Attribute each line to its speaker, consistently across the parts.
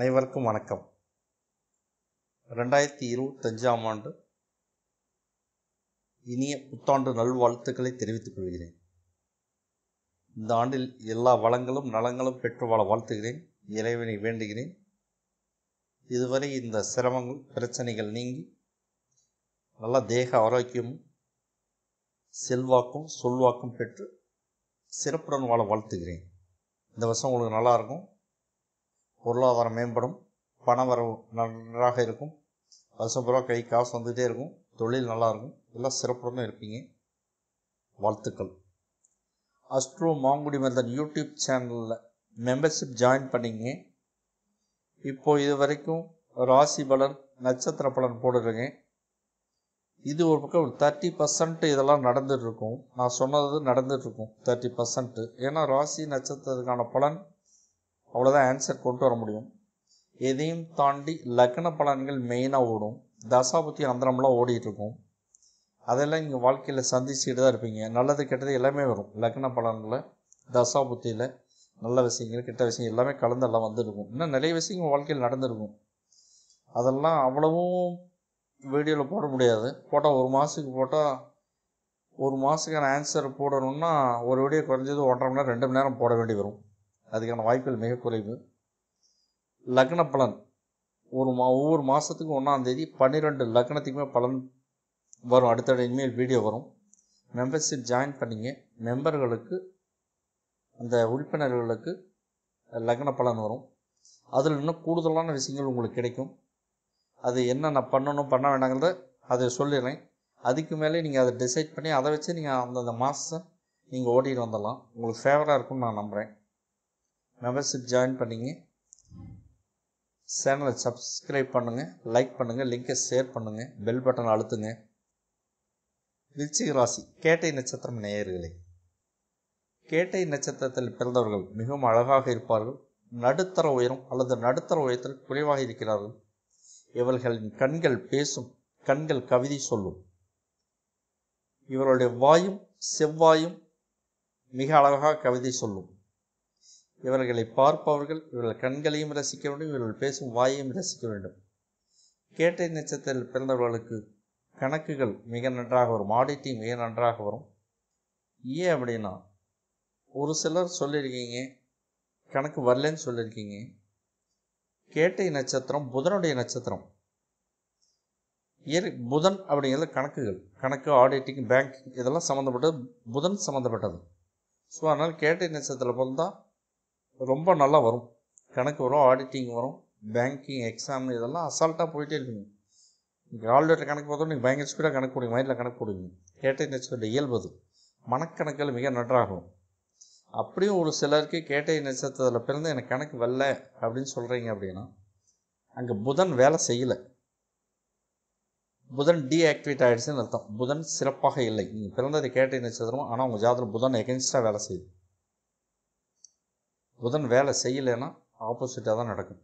Speaker 1: அனைவருக்கும் வணக்கம். 2025ஆம் ஆண்டு இனிய புத்தாண்டு நல்வாழ்த்துக்களை தெரிவித்துக் கொள்கிறேன். இந்த ஆண்டில் எல்லா வளங்களும் நலங்களும் பெற்று வாழ வாழ்த்துகிறேன். இறைவனை வேண்டுகிறேன். இதுவரை இந்த சிரமங்கள் பிரச்சனைகள் நீங்கி நல்ல தேக ஆரோக்கியமும் செல்வாக்கும் சொல்வாக்கும் பெற்று சிறப்புடன் வாழ வாழ்த்துகிறேன். இந்த வருஷம் உங்களுக்கு நல்லா இருக்கும். பொருளாதாரம் மேம்படும், பண வரவு நன்றாக இருக்கும், வருஷம் பூரா கை காசு வந்துகிட்டே இருக்கும், தொழில் நல்லா இருக்கும், எல்லாம் சிறப்புடன் இருப்பீங்க. வாழ்த்துக்கள். அஸ்ட்ரோ மாங்குடி மருதன் யூடியூப் சேனலில் மெம்பர்ஷிப் ஜாயின் பண்ணிங்க. இப்போது இது வரைக்கும் ராசி பலன் நட்சத்திர பலன் போடுறேங்க. இது ஒரு பக்கம் ஒரு 30% இதெல்லாம் நடந்துகிட்ருக்கும். நான் சொன்னது நடந்துகிட்ருக்கும் 30%. ஏன்னா ராசி நட்சத்திரத்துக்கான பலன் அவ்வளோதான் ஆன்சர் கொண்டு வர முடியும். எதையும் தாண்டி லக்ன பலன்கள் மெயினாக ஓடும். தசாபுத்தி அந்தரம்லாம் ஓடிட்டுருக்கும். அதெல்லாம் நீங்கள் வாழ்க்கையில் சந்திச்சுட்டு தான் இருப்பீங்க. நல்லது கெட்டது எல்லாமே வரும். லக்ன பலன்களில் தசாபுத்தியில் நல்ல விஷயங்கள் கெட்ட விஷயங்கள் எல்லாமே கலந்தெல்லாம் வந்துருக்கும். இன்னும் நிறைய விஷயங்கள் வாழ்க்கையில் நடந்துருக்கும். அதெல்லாம் அவ்வளவும் வீடியோவில் போட முடியாது. போட்டால் ஒரு மாதத்துக்கு போட்டால் ஒரு மாதத்துக்கான ஆன்சர் போடணுன்னா ஒரு வீடியோ குறைஞ்சது 1.5 மணி நேரம் 2 மணி நேரம் போட வேண்டி வரும். அதுக்கான வாய்ப்புகள் மிக குறைவு. லக்ன பலன் ஒவ்வொரு மாதத்துக்கும் 1ஆம் தேதி 12 லக்னத்துக்குமே பலன் வரும். அடுத்த இனிமேல் வீடியோ வரும். மெம்பர்ஷிப் ஜாயின் பண்ணிங்க. மெம்பர்களுக்கு அந்த உறுப்பினர்களுக்கு லக்ன பலன் வரும். அதில் இன்னும் கூடுதலான விஷயங்கள் உங்களுக்கு கிடைக்கும். அது என்னென்ன பண்ணணும் பண்ண வேண்டாங்கிறத அதை சொல்லிடுறேன். அதுக்கு மேலே நீங்கள் அதை டிசைட் பண்ணி அதை வச்சு நீங்கள் அந்தந்த மாதம் நீங்கள் ஓடிட்டு வந்துடலாம். உங்களுக்கு ஃபேவராக இருக்கும்னு நான் நம்புகிறேன். மெம்பர்ஷிப் ஜாயின் பண்ணிங்க. சேனலை சப்ஸ்கிரைப் பண்ணுங்கள், லைக் பண்ணுங்கள், லிங்கை ஷேர் பண்ணுங்கள், பெல் பட்டன் அழுத்துங்க. விருச்சிக ராசி கேட்டை நட்சத்திரம் நேயர்களே, கேட்டை நட்சத்திரத்தில் பிறந்தவர்கள் மிகவும் அழகாக இருப்பார்கள். நடுத்தர உயரம் அல்லது நடுத்தர உயரத்தில் குறைவாக இருக்கிறார்கள். இவர்களின் கண்கள் பேசும், கண்கள் கவிதை சொல்லும். இவருடைய வாயும் செவ்வாயும் மிக அழகாக கவிதை சொல்லும். இவர்களை பார்ப்பவர்கள் இவர்கள் கண்களையும் ரசிக்க வேண்டும், இவர்கள் பேசும் வாயையும் ரசிக்க வேண்டும். கேட்டை நட்சத்திரத்தில் பிறந்தவர்களுக்கு கணக்குகள் மிக நன்றாக வரும், ஆடிட்டிங் மிக நன்றாக வரும். ஏன் அப்படின்னா, ஒரு சிலர் சொல்லியிருக்கீங்க கணக்கு வரலன்னு சொல்லியிருக்கீங்க. கேட்டை நட்சத்திரம் புதனுடைய நட்சத்திரம். புதன் அப்படிங்கிறது கணக்கு ஆடிட்டிங் பேங்க் இதெல்லாம் சம்மந்தப்பட்டது, புதன் சம்மந்தப்பட்டது. ஸோ அதனால் கேட்டை நட்சத்திரத்தில் பிறந்தால் ரொம்ப நல்லா வரும். கணக்கு வரும், ஆடிட்டிங் வரும், பேங்கிங் எக்ஸாம் இதெல்லாம் அசால்ட்டாக போயிட்டே இருக்குங்க. நீங்கள் ஆல்ரெடி கணக்கு பார்த்தோம், நீங்கள் பயங்கர ஸ்பீடாக கணக்கு போடுங்க, மைண்டில் கணக்கு போடுவீங்க. கேட்டை நட்சத்திரம் இயல்பது. மனக்கணக்கில் மிக நன்றாகும். அப்படியும் ஒரு சிலருக்கு கேட்டை நட்சத்திரத்தில் பிறந்து எனக்கு கணக்கு வரல அப்படின்னு சொல்கிறீங்க அப்படின்னா, அங்கே புதன் வேலை செய்யலை, புதன் டீஆக்டிவேட் ஆகிடுச்சுன்னு அர்த்தம். புதன் சிறப்பாக இல்லை. நீங்கள் பிறந்தது கேட்டை நட்சத்திரம், ஆனால் உங்கள் ஜாதகம் புதன் எகென்ஸ்டாக வேலை செய்யுது. புதன் வேலை செய்யலைன்னா ஆப்போசிட்டாக தான் நடக்கும்.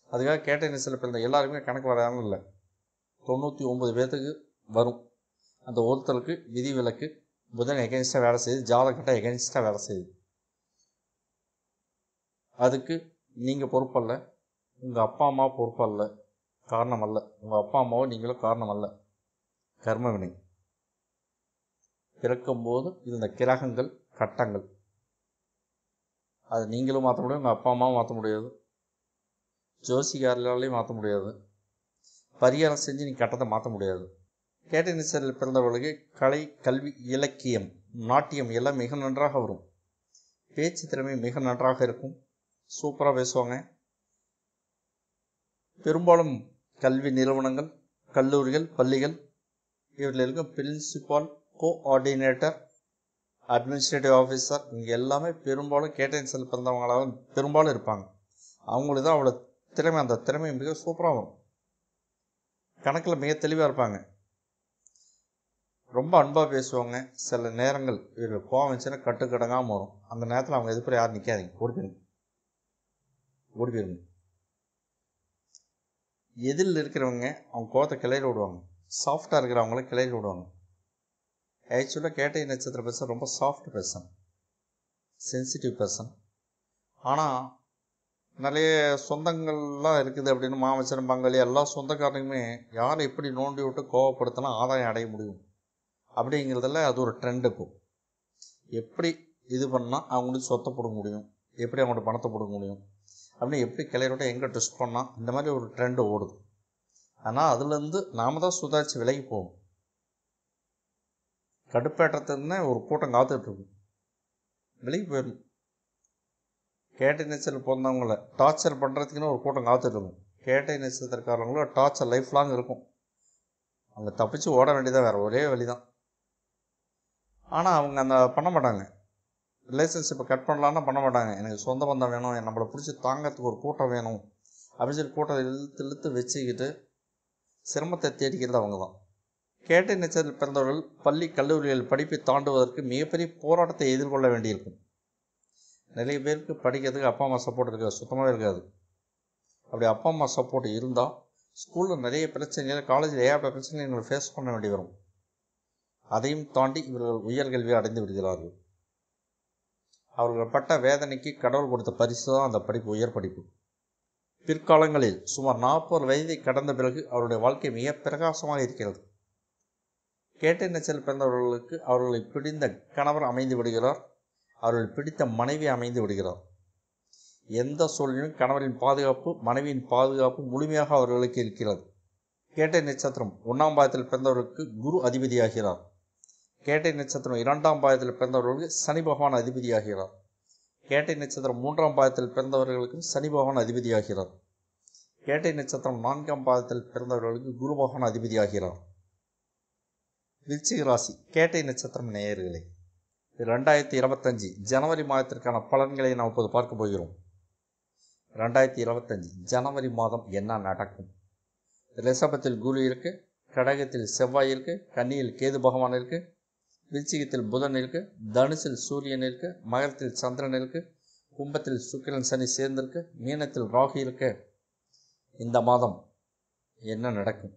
Speaker 1: அதுக்காக கேட்டை நட்சத்திரத்தில் பிறந்த எல்லாருக்குமே கணக்கு வராமல் இல்லை. 99 பேர்த்துக்கு வரும். அந்த ஒருத்தருக்கு விதி விலக்கு புதன் எகென்ஸ்டாக வேலை செய்யுது, ஜாதகட்டாக எகென்ஸ்டாக வேலை செய்யுது. அதுக்கு நீங்கள் பொறுப்பல்ல, உங்கள் அப்பா அம்மா பொறுப்பல்ல, காரணம் அல்ல. உங்கள் அப்பா அம்மாவோ நீங்களும் காரணம் அல்ல. கர்ம வினை. பிறக்கும்போது இந்த கிரகங்கள் கட்டங்கள், அது நீங்களும் மாற்ற முடியும், உங்கள் அப்பா அம்மாவும் மாற்ற முடியாது, ஜோசிகாரர்களாலையும் மாற்ற முடியாது, பரிகாரம் செஞ்சு நீங்கள் கட்டத்தை மாற்ற முடியாது. கேட்டை நட்சத்திரத்தில் பிறந்தவர்களுக்கு கலை, கல்வி, இலக்கியம், நாட்டியம் எல்லாம் மிக நன்றாக வரும். பேச்சு திறமை மிக நன்றாக இருக்கும். சூப்பராக பேசுவாங்க. பெரும்பாலும் கல்வி நிறுவனங்கள், கல்லூரிகள், பள்ளிகள் இவற்றில் இருக்கும் பிரின்சிபால், கோஆர்டினேட்டர், அட்மினிஸ்ட்ரேட்டிவ் ஆஃபீஸர் இவங்க எல்லாமே பெரும்பாலும் கேட்டை நட்சத்திரத்தில் பிறந்தவங்களாக பெரும்பாலும் இருப்பாங்க. அவங்களுக்கு தான் அவ்வளோ திறமை, அந்த திறமை மிக சூப்பராக வரும். கணக்கில் மிக தெளிவாக இருப்பாங்க. ரொம்ப அன்பாக பேசுவாங்க. சில நேரங்கள் இவர்கள் கோவம் வச்சுன்னா கட்டுக்கடங்காமல் வரும். அந்த நேரத்தில் அவங்க எதிர்ப்பு யாரும் நிற்காதீங்க, ஓடி போயிருங்க. எதிரில் இருக்கிறவங்க அவங்க கோவத்தை கிளையில் விடுவாங்க, சாஃப்டாக இருக்கிறவங்கள கிளையில் விடுவாங்க. ஆக்சுவலாக கேட்டை நட்சத்திர பர்சன் ரொம்ப சாஃப்ட் பர்சன், சென்சிட்டிவ் பர்சன். ஆனால் நிறைய சொந்தங்கள்லாம் இருக்குது அப்படின்னு மாமச்சரம் பங்காளி எல்லா சொந்தக்காரங்களுமே யாரை எப்படி நோண்டி விட்டு கோவப்படுத்தினா ஆதாயம் அடைய முடியும் அப்படிங்கிறதுல அது ஒரு ட்ரெண்ட். இப்போ எப்படி இது பண்ணால் அவங்களுக்கு சொத்தை போட முடியும், எப்படி அவங்கள்ட்ட பணத்தை போட முடியும் அப்படின்னு எப்படி கிளையரோட எங்கே ட்விஸ்ட் பண்ணால் இந்த மாதிரி ஒரு ட்ரெண்டு ஓடுது. ஆனால் அதுலேருந்து நாம் தான் சுதாரித்து விலகி போகணும். கடுப்பேற்றத்துன்னு ஒரு கூட்டம் காத்துட்ருக்கும், விலகி போயிடணும். கேட்டை நட்சத்திரம் பிறந்தவங்கள டார்ச்சர் பண்ணுறதுக்குன்னு ஒரு கூட்டம் காத்துட்ருக்கும். கேட்டை நட்சத்திரக்காரங்களோட டார்ச்சர் லைஃப் லாங் இருக்கும். அவங்க தப்பிச்சு ஓட வேண்டியதான், வேறு ஒரே வழி தான். ஆனால் அவங்க அந்த பண்ண மாட்டாங்க, ரிலேஷன்ஷிப்பை கட் பண்ணலான்னா பண்ண மாட்டாங்க. எனக்கு சொந்த பந்தம் வேணும், நம்மளை பிடிச்சி தாங்கிறதுக்கு ஒரு கூட்டம் வேணும் அப்படின்னு சொல்லி கூட்டம் இழுத்து இழுத்து வச்சுக்கிட்டு சிரமத்தை தேடிக்கிறது அவங்க தான். கேட்டை நட்சத்திரத்தில் பிறந்தவர்கள் பள்ளி கல்லூரிகள் படிப்பை தாண்டுவதற்கு மிகப்பெரிய போராட்டத்தை எதிர்கொள்ள வேண்டியிருக்கும். நிறைய பேருக்கு படிக்கிறதுக்கு அப்பா அம்மா சப்போர்ட் இருக்காது, சுத்தமாகவே இருக்காது. அப்படி அப்பா அம்மா சப்போர்ட் இருந்தால் ஸ்கூலில் நிறைய பிரச்சனைகள், காலேஜில் ஏகப்பட்ட பிரச்சனைகளை ஃபேஸ் பண்ண வேண்டி வரும். அதையும் தாண்டி இவர்கள் உயர்கல்வி அடைந்து விடுகிறார்கள். அவர்கள் பட்ட வேதனைக்கு கடவுள் கொடுத்த பரிசு தான் அந்த படிப்பு, உயர் படிப்பு. பிற்காலங்களில் சுமார் 40 வயதை கடந்த பிறகு அவருடைய வாழ்க்கை மிக பிரகாசமாக இருக்கிறது. கேட்டை நட்சத்திரத்தில் பிறந்தவர்களுக்கு அவர்களை பிடித்த கணவர் அமைந்து விடுகிறார், அவர்கள் பிடித்த மனைவி அமைந்து விடுகிறார். எந்த சூழலிலும் கணவரின் பாதுகாப்பு, மனைவியின் பாதுகாப்பு முழுமையாக அவர்களுக்கு இருக்கிறது. கேட்டை நட்சத்திரம் 1ஆம் பாதத்தில் பிறந்தவர்களுக்கு குரு அதிபதியாகிறார். கேட்டை நட்சத்திரம் 2ஆம் பாதத்தில் பிறந்தவர்களுக்கு சனி பகவான் அதிபதியாகிறார். கேட்டை நட்சத்திரம் 3ஆம் பாதத்தில் பிறந்தவர்களுக்கும் சனி பகவான் அதிபதியாகிறார். கேட்டை நட்சத்திரம் 4ஆம் பாதத்தில் பிறந்தவர்களுக்கு குரு பகவான் அதிபதியாகிறார். விருச்சிக ராசி கேட்டை நட்சத்திரம் நேயர்களே, 2025 ஜனவரி மாதத்திற்கான பலன்களை நாம் இப்போது பார்க்க போகிறோம். 2025 ஜனவரி மாதம் என்ன நடக்கும்? ரிஷபத்தில் குரு இருக்கு, கடகத்தில் செவ்வாய் இருக்கு, கன்னியில் கேது பகவான் இருக்கு, விருச்சிகத்தில் புதன் இருக்கு, தனுசில் சூரியன் இருக்கு, மகரத்தில் சந்திரன் இருக்கு, கும்பத்தில் சுக்கிரன் சனி சேர்ந்திருக்கு, மீனத்தில் ராகு இருக்கு. இந்த மாதம் என்ன நடக்கும்?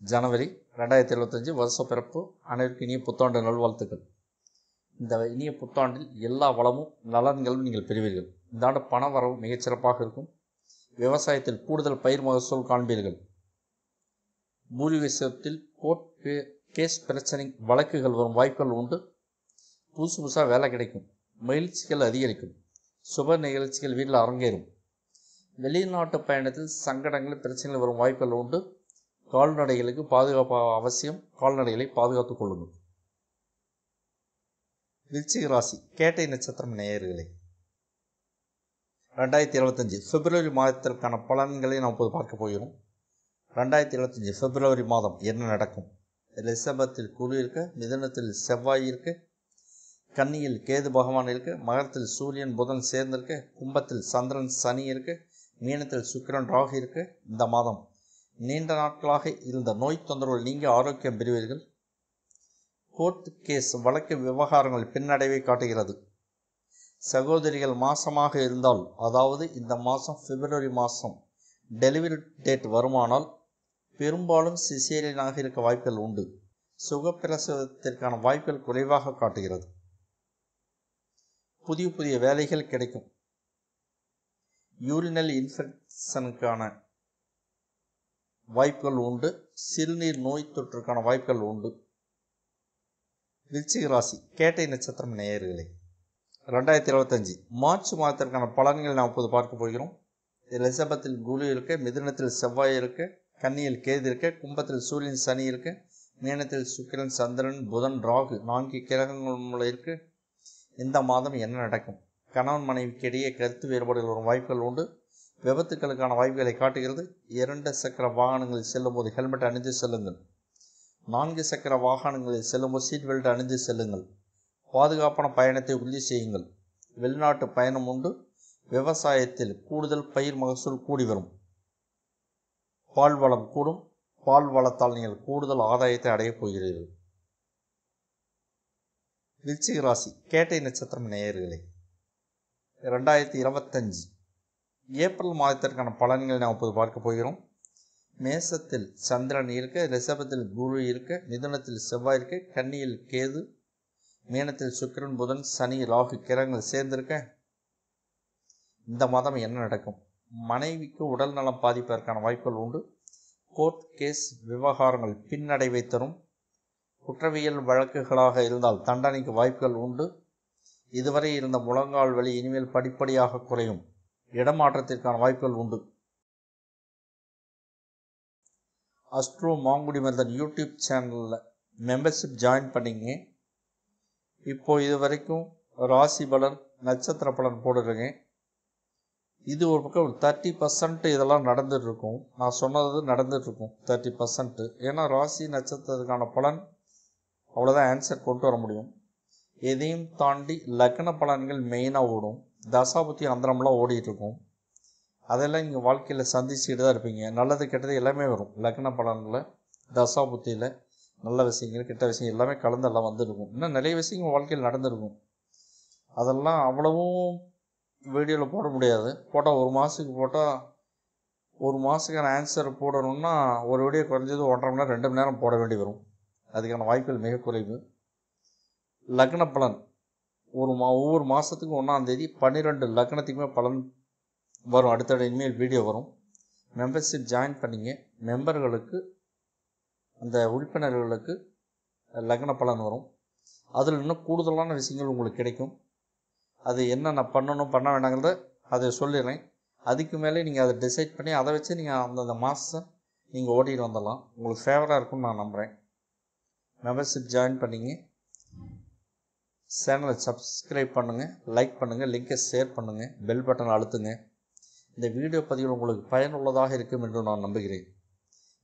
Speaker 1: ஜனவரி 2025 வருஷ பிறப்பு அனைவருக்கும் இனிய புத்தாண்டு நல்வாழ்த்துக்கள். இந்த இனிய புத்தாண்டில் எல்லா வளமும் நலன்களும் நீங்கள் பெறுவீர்கள். இந்த ஆண்டு பண வரவு மிகச்சிறப்பாக இருக்கும். விவசாயத்தில் கூடுதல் பயிர் மகசூல் காண்பீர்கள். பூர்வீகத்தில் கோர்ட் கேஸ் பிரச்சனை வழக்குகள் வரும் வாய்ப்புகள் உண்டு. புதுசாக வேலை கிடைக்கும். மகிழ்ச்சிகள் அதிகரிக்கும். சுப நிகழ்ச்சிகள் வீட்டில் அரங்கேறும். வெளிநாட்டு பயணத்தில் சங்கடங்கள் பிரச்சனைகள் வரும் வாய்ப்புகள் உண்டு. கால்நடைகளுக்கு பாதுகாப்பு அவசியம், கால்நடைகளை பாதுகாத்துக் கொள்ளுங்கள். விருச்சிக ராசி கேட்டை நட்சத்திரம் நேயர்களே, 2025 பிப்ரவரி மாதத்திற்கான பலன்களை நாம் இப்போது பார்க்க போகிறோம். 2025 பிப்ரவரி மாதம் என்ன நடக்கும்? ரிஷபத்தில் குரு இருக்கு, மிதுனத்தில் செவ்வாய் இருக்கு, கன்னியில் கேது பகவான் இருக்கு, மகரத்தில் சூரியன் புதன் சேர்ந்திருக்கு, கும்பத்தில் சந்திரன் சனி இருக்கு, மீனத்தில் சுக்கிரன் ராகு இருக்கு. இந்த மாதம் நீண்ட நாட்களாக இருந்த நோய் தொந்தரவுகள் நீங்க ஆரோக்கியம் பெறுவீர்கள். கோர்ட் கேஸ் வழக்கு விவகாரங்கள் பின்னடைவை காட்டுகிறது. சகோதரிகள் மாசமாக இருந்தால், அதாவது இந்த மாதம் பிப்ரவரி மாதம் டெலிவரி டேட் வருமானால் பெரும்பாலும் சிசேரியனாக இருக்க வாய்ப்புகள் உண்டு. சுகப்பிரசவத்திற்கான வாய்ப்புகள் குறைவாக காட்டுகிறது. புதிய புதிய வேலைகள் கிடைக்கும். யூரினல் இன்ஃபெக்ஷனுக்கான வாய்ப்புகள் உண்டு. சிறுநீர் நோய் தொற்றுக்கான வாய்ப்புகள் உண்டு. விருச்சிக ராசி கேட்டை நட்சத்திரம் நேயர்களே, 2025 மார்ச் மாதத்திற்கான பலன்களை நாம் இப்போது பார்க்க போகிறோம். ரிஷபத்தில் குரு இருக்கு, மிதுனத்தில் செவ்வாய் இருக்கு, கன்னியில் கேது இருக்கு, கும்பத்தில் சூரியன் சனி இருக்கு, மீனத்தில் சுக்கிரன் சந்திரன் புதன் ராகு 4 கிரகங்கள் மூலம் இருக்கு. இந்த மாதம் என்ன நடக்கும்? கணவன் மனைவிக்கு இடையே கருத்து வேறுபாடுகள் வரும் வாய்ப்புகள் உண்டு. விபத்துக்களுக்கான வாய்ப்புகளை காட்டுகிறது. 2 சக்கர வாகனங்களில் செல்லும் போது ஹெல்மெட் அணிந்து செல்லுங்கள். 4 சக்கர வாகனங்களில் செல்லும்போது சீட் பெல்ட் அணிந்து செல்லுங்கள். பாதுகாப்பான பயணத்தை உறுதி செய்யுங்கள். வெளிநாட்டு பயணம் உண்டு. விவசாயத்தில் கூடுதல் பயிர் மகசூல் கூடி வரும். பால் வளம் கூடும். பால் வளத்தால் நீங்கள் கூடுதல் ஆதாயத்தை அடையப் போகிறீர்கள். விருச்சிக ராசி கேட்டை நட்சத்திரம் நேயர்களே, 2025 ஏப்ரல் மாதத்திற்கான பலன்களை நாம் இப்போது பார்க்க போகிறோம். மேசத்தில் சந்திரன் இருக்க, ரிஷபத்தில் குரு இருக்க, மிதுனத்தில் செவ்வாய் இருக்க, கன்னியில் கேது, மீனத்தில் சுக்கிரன் புதன் சனி ராகு கிரகங்கள் சேர்ந்திருக்க. இந்த மாதம் என்ன நடக்கும்? மனைவிக்கு உடல் நலம் பாதிப்பதற்கான வாய்ப்புகள் உண்டு. கோர்ட் கேஸ் விவகாரங்கள் பின்னடைவை தரும். குற்றவியல் வழக்குகளாக இருந்தால் தண்டனைக்கு வாய்ப்புகள் உண்டு. இதுவரை இருந்த முழங்கால் வலி இனிமேல் படிப்படியாக குறையும். இடமாற்றத்திற்கான வாய்ப்புகள் உண்டு. அஸ்ட்ரோ மாங்குடி மருந்தன் யூடியூப் சேனலில் மெம்பர்ஷிப் ஜாயின் பண்ணிங்க. இப்போ இது வரைக்கும் ராசி பலன் நட்சத்திர பலன் போடுறேங்க. இது ஒரு பக்கம் 30% இதெல்லாம் நடந்துட்டுருக்கும். நான் சொன்னது நடந்துட்டுருக்கும் 30%. ஏன்னா ராசி நட்சத்திரத்துக்கான பலன் அவ்வளோதான் ஆன்சர் கொண்டு வர முடியும். எதையும் தாண்டி லக்ன பலன்கள் மெயினாக ஓடும். தசாபுத்தி அந்தரம்லாம் ஓடிட்டுருக்கும். அதெல்லாம் நீங்கள் வாழ்க்கையில் சந்திச்சுட்டு தான் இருப்பீங்க. நல்லது கெட்டது எல்லாமே வரும். லக்ன பலனில் தசாபுத்தியில் நல்ல விஷயங்கள் கெட்ட விஷயம் எல்லாமே கலந்தெல்லாம் வந்துருக்கும். இன்னும் நிறைய விஷயங்கள் வாழ்க்கையில் நடந்திருக்கும். அதெல்லாம் அவ்வளவும் வீடியோவில் போட முடியாது. போட்டால் ஒரு மாதத்துக்கு போட்டால் ஒரு மாதத்துக்கான ஆன்சர் போடணுன்னா ஒரு வீடியோ குறைஞ்சது 1.5 மணி நேரம் 2 மணி நேரம் போட வேண்டி வரும். அதுக்கான வாய்ப்புகள் மிக குறைவு. லக்ன பலன் ஒவ்வொரு மாதத்துக்கும் 1ஆம் தேதி 12 லக்னத்துக்குமே பலன் வரும். அடுத்த இனிமேல் வீடியோ வரும். மெம்பர்ஷிப் ஜாயின் பண்ணிங்க. மெம்பர்களுக்கு அந்த உறுப்பினர்களுக்கு லக்ன பலன் வரும். அதில் இன்னும் கூடுதலான விஷயங்கள் உங்களுக்கு கிடைக்கும். அது என்னென்ன பண்ணணும் பண்ண வேண்டாங்கிறத அதை சொல்லிடுறேன். அதுக்கு மேலே நீங்கள் அதை டிசைட் பண்ணி அதை வச்சு நீங்கள் அந்தந்த மாதம் நீங்கள் ஓட்டிகிட்டு வந்துடலாம். உங்களுக்கு ஃபேவராக இருக்கும்னு நான் நம்புகிறேன். மெம்பர்ஷிப் ஜாயின் பண்ணிங்க. சேனலை சப்ஸ்கிரைப் பண்ணுங்கள், லைக் பண்ணுங்கள், லிங்கை ஷேர் பண்ணுங்கள், பெல் பட்டன் அழுத்துங்க. இந்த வீடியோ பதிவில் உங்களுக்கு பயனுள்ளதாக இருக்கும் என்று நான் நம்புகிறேன்.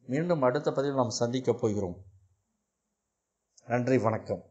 Speaker 1: மீண்டும் அடுத்த பதிவில் நாம் சந்திக்கப் போகிறோம். நன்றி, வணக்கம்.